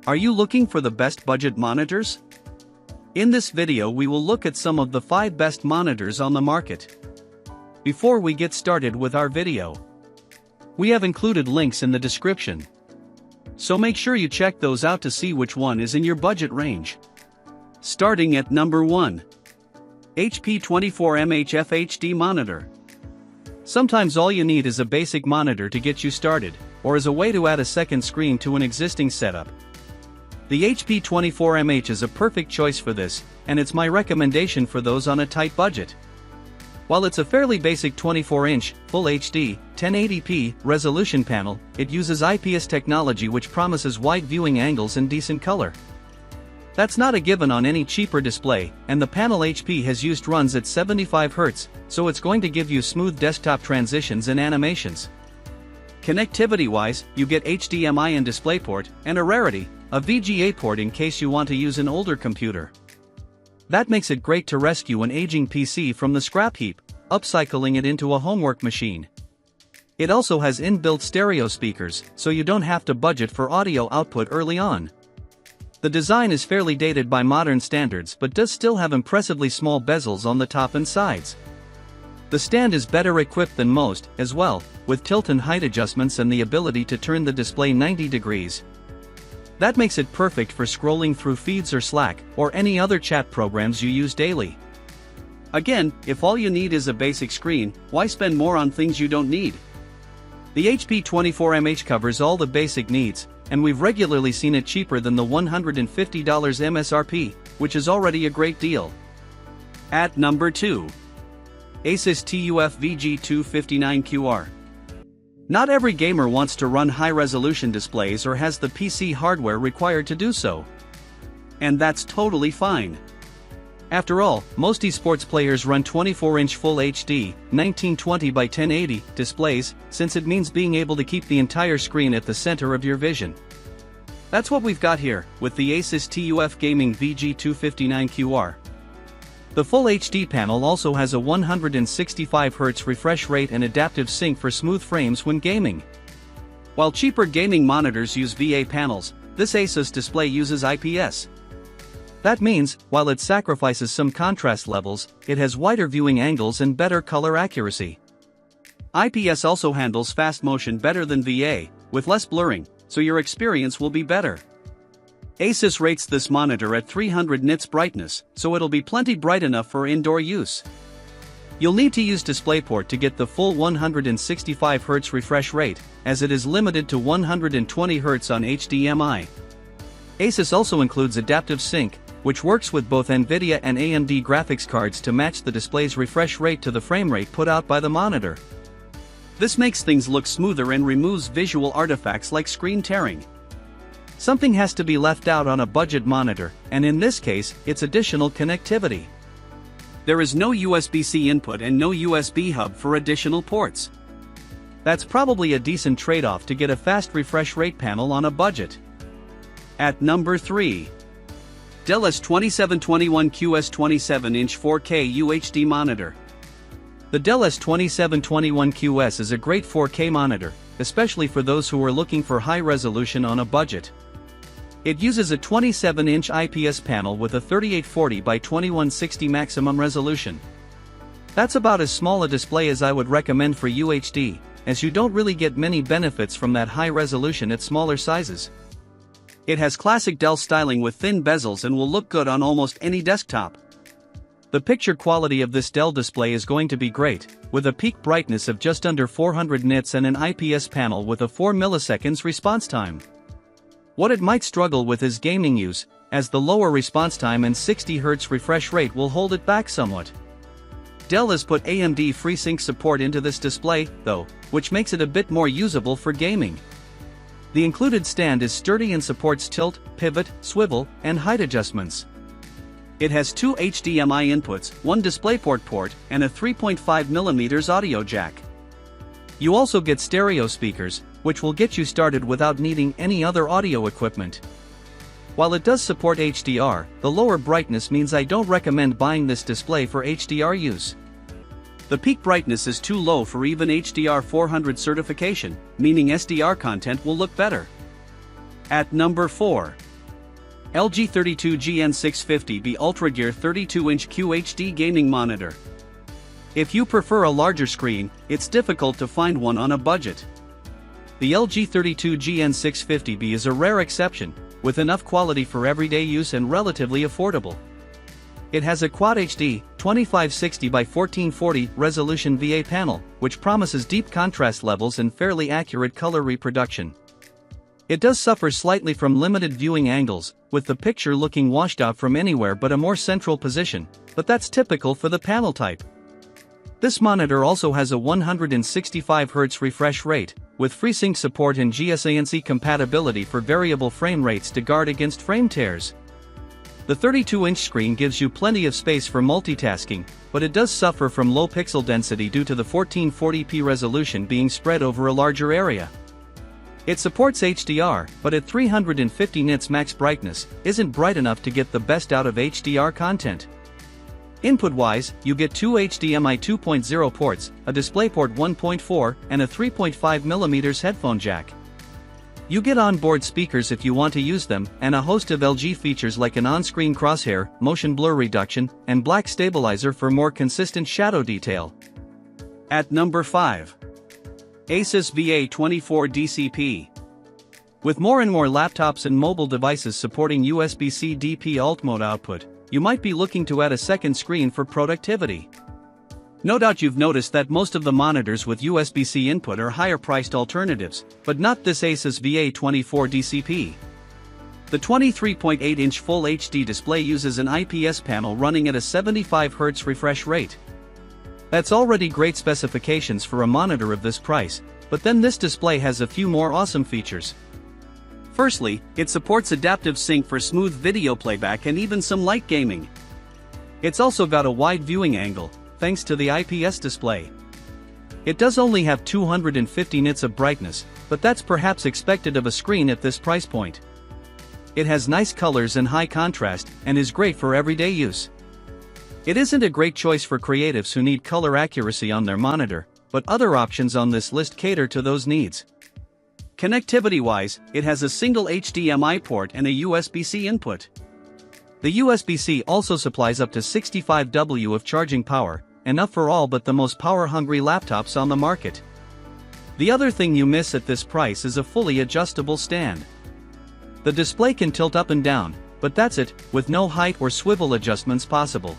Are you looking for the best budget monitors? In this video we will look at some of the 5 best monitors on the market. Before we get started with our video, we have included links in the description, so make sure you check those out to see which one is in your budget range. Starting at number 1. HP 24mH FHD Monitor. Sometimes all you need is a basic monitor to get you started, or as a way to add a second screen to an existing setup. The HP 24mH is a perfect choice for this, and it's my recommendation for those on a tight budget. While it's a fairly basic 24-inch, Full HD, 1080p resolution panel, it uses IPS technology which promises wide viewing angles and decent color. That's not a given on any cheaper display, and the panel HP has used runs at 75 Hz, so it's going to give you smooth desktop transitions and animations. Connectivity-wise, you get HDMI and DisplayPort, and a rarity, a VGA port in case you want to use an older computer. That makes it great to rescue an aging PC from the scrap heap, upcycling it into a homework machine. It also has inbuilt stereo speakers, so you don't have to budget for audio output early on. The design is fairly dated by modern standards but does still have impressively small bezels on the top and sides. The stand is better equipped than most, as well, with tilt and height adjustments and the ability to turn the display 90 degrees. That makes it perfect for scrolling through feeds or Slack, or any other chat programs you use daily. Again, if all you need is a basic screen, why spend more on things you don't need? The HP 24mH covers all the basic needs, and we've regularly seen it cheaper than the $150 MSRP, which is already a great deal. At number 2. Asus TUF VG259QR. Not every gamer wants to run high-resolution displays or has the PC hardware required to do so. And that's totally fine. After all, most esports players run 24-inch Full HD, 1920 by 1080 displays, since it means being able to keep the entire screen at the center of your vision. That's what we've got here, with the Asus TUF Gaming VG259QR. The Full HD panel also has a 165 Hz refresh rate and adaptive sync for smooth frames when gaming. While cheaper gaming monitors use VA panels, this Asus display uses IPS. That means, while it sacrifices some contrast levels, it has wider viewing angles and better color accuracy. IPS also handles fast motion better than VA, with less blurring, so your experience will be better. Asus rates this monitor at 300 nits brightness, so it'll be plenty bright enough for indoor use. You'll need to use DisplayPort to get the full 165 Hz refresh rate, as it is limited to 120 Hz on HDMI. Asus also includes adaptive sync, which works with both NVIDIA and AMD graphics cards to match the display's refresh rate to the frame rate put out by the monitor. This makes things look smoother and removes visual artifacts like screen tearing. Something has to be left out on a budget monitor, and in this case, it's additional connectivity. There is no USB-C input and no USB hub for additional ports. That's probably a decent trade-off to get a fast refresh rate panel on a budget. At number 3. Dell S2721QS 27-inch 4K UHD Monitor. The Dell S2721QS is a great 4K monitor, especially for those who are looking for high resolution on a budget. It uses a 27-inch IPS panel with a 3840 by 2160 maximum resolution. That's about as small a display as I would recommend for UHD, as you don't really get many benefits from that high resolution at smaller sizes. It has classic Dell styling with thin bezels and will look good on almost any desktop. The picture quality of this Dell display is going to be great, with a peak brightness of just under 400 nits and an IPS panel with a 4 milliseconds response time. What it might struggle with is gaming use, as the lower response time and 60 Hz refresh rate will hold it back somewhat. Dell has put AMD FreeSync support into this display, though, which makes it a bit more usable for gaming. The included stand is sturdy and supports tilt, pivot, swivel, and height adjustments. It has 2 HDMI inputs, 1 DisplayPort port, and a 3.5mm audio jack. You also get stereo speakers, which will get you started without needing any other audio equipment. While it does support HDR, the lower brightness means I don't recommend buying this display for HDR use. The peak brightness is too low for even HDR 400 certification, meaning SDR content will look better. At number 4. LG 32GN650B Ultragear 32-inch QHD gaming monitor. If you prefer a larger screen, it's difficult to find one on a budget. The LG 32GN650B is a rare exception, with enough quality for everyday use and relatively affordable. It has a Quad HD 2560 by 1440 resolution VA panel, which promises deep contrast levels and fairly accurate color reproduction. It does suffer slightly from limited viewing angles, with the picture looking washed out from anywhere but a more central position, but that's typical for the panel type. This monitor also has a 165Hz refresh rate, with FreeSync support and GSANC compatibility for variable frame rates to guard against frame tears. The 32-inch screen gives you plenty of space for multitasking, but it does suffer from low pixel density due to the 1440p resolution being spread over a larger area. It supports HDR, but at 350 nits max brightness, isn't bright enough to get the best out of HDR content. Input-wise, you get two HDMI 2.0 ports, a DisplayPort 1.4, and a 3.5mm headphone jack. You get onboard speakers if you want to use them, and a host of LG features like an on-screen crosshair, motion blur reduction, and black stabilizer for more consistent shadow detail. At number 5. Asus VA24DCP. With more and more laptops and mobile devices supporting USB-C DP alt mode output, you might be looking to add a second screen for productivity. No doubt you've noticed that most of the monitors with USB-C input are higher-priced alternatives, but not this Asus VA24DCP. The 23.8-inch Full HD display uses an IPS panel running at a 75Hz refresh rate. That's already great specifications for a monitor of this price, but then this display has a few more awesome features. Firstly, it supports adaptive sync for smooth video playback and even some light gaming. It's also got a wide viewing angle, thanks to the IPS display. It does only have 250 nits of brightness, but that's perhaps expected of a screen at this price point. It has nice colors and high contrast, and is great for everyday use. It isn't a great choice for creatives who need color accuracy on their monitor, but other options on this list cater to those needs. Connectivity-wise, it has a single HDMI port and a USB-C input. The USB-C also supplies up to 65W of charging power, enough for all but the most power-hungry laptops on the market. The other thing you miss at this price is a fully adjustable stand. The display can tilt up and down, but that's it, with no height or swivel adjustments possible.